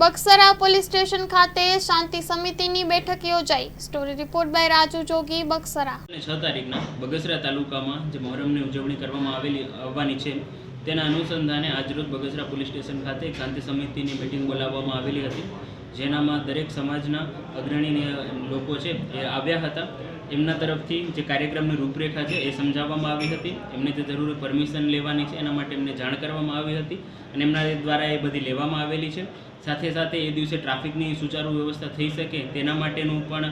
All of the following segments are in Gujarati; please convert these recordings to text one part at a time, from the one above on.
બક્સરા પોલીસ સ્ટેશન ખાતે શાંતિ સમિતિની બેઠક યોજાઈ। સ્ટોરી રિપોર્ટ બાય રાજુ જોગી, બક્સરા। 6 તારીખના બગસરા તાલુકામાં જે મોહરમની ઉજવણી કરવામાં આવવાની છે તેના અનુસંધાને આજરોજ બગસરા પોલીસ સ્ટેશન ખાતે શાંતિ સમિતિની મીટિંગ બોલાવવામાં આવેલી હતી, જેનામાં દરેક સમાજના અગ્રણી લોકો છે એ આવ્યા હતા। એમના તરફથી જે કાર્યક્રમની રૂપરેખા છે એ સમજાવવામાં આવી હતી। એમને જે જરૂરી પરમિશન લેવાની છે એના માટે એમને જાણ કરવામાં આવી હતી અને એમના દ્વારા એ બધી લેવામાં આવેલી છે। સાથે સાથે એ દિવસે ટ્રાફિકની સુચારુ વ્યવસ્થા થઈ શકે તેના માટેનું પણ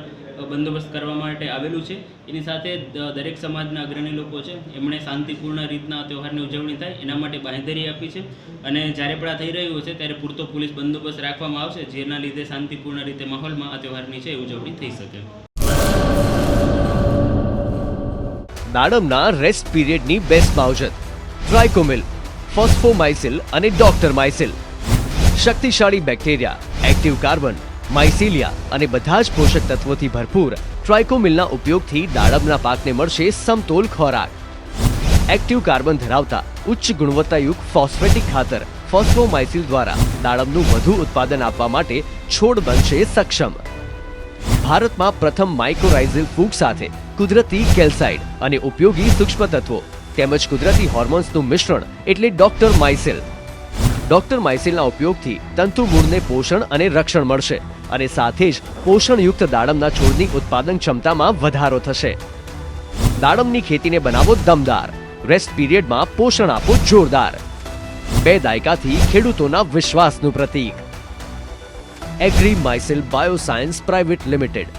બંદોબસ્ત કરવા માટે આવેલું છે। એની સાથે દરેક સમાજના અગ્રણી લોકો છે એમણે શાંતિપૂર્ણ રીતના તહેવારની ઉજવણી થાય એના માટે બાંહેધરી આપી છે અને જ્યારે પણ આ થઈ રહ્યું છે ત્યારે પૂરતો પોલીસ બંદોબસ્ત રાખવામાં આવશે, જેના લીધે શાંતિપૂર્ણ રીતે માહોલમાં આ તહેવારની છે ઉજવણી થઈ શકે। દાડમના રેસ્ટ પીરિયડની બેસ્ટ માવજત ટ્રાઇકોમિલ, ફોસ્ફોમાઇસિલ અને ડોક્ટર માઇસિલ। શક્તિશાળી બેક્ટેરિયા, એક્ટિવ કાર્બન, માઇસિલિયા અને બધા જ પોષક તત્વોથી ભરપૂર ટ્રાઇકોમિલના ઉપયોગથી દાડમના પાકને મળશે સમતોલ ખોરાક। એક્ટિવ કાર્બન ધરાવતા ઉચ્ચ ગુણવત્તાયુક્ત ફોસ્ફેટિક ખાતર ફોસ્ફોમાઇસિલ દ્વારા દાડમનું વધુ ઉત્પાદન આપવા માટે છોડ બનશે સક્ષમ। ભારતમાં પ્રથમ માઇક્રોરાઇઝલ ફૂગ સાથે કુદરતી કેલ્સાઇડ અને ઉપયોગી સૂક્ષ્મ તત્વો તેમજ કુદરતી હોર્મોન્સનું મિશ્રણ એટલે ડોક્ટર માઇસિલ। ડોક્ટર માઇસિલના ઉપયોગથી તંતુમૂળને પોષણ અને રક્ષણ મળશે અને સાથે જ પોષણયુક્ત દાડમના છોડની ઉત્પાદન ક્ષમતામાં વધારો થશે। દાડમની ખેતીને બનાવો દમદાર, રેસ્ટ પીરિયડમાં પોષણ આપો જોરદાર। 2 દાયકાથી ખેડૂતોના વિશ્વાસનું પ્રતીક। એગ્રી માઇસિલ બાયોસાયન્સ પ્રાઇવેટ લિમિટેડ।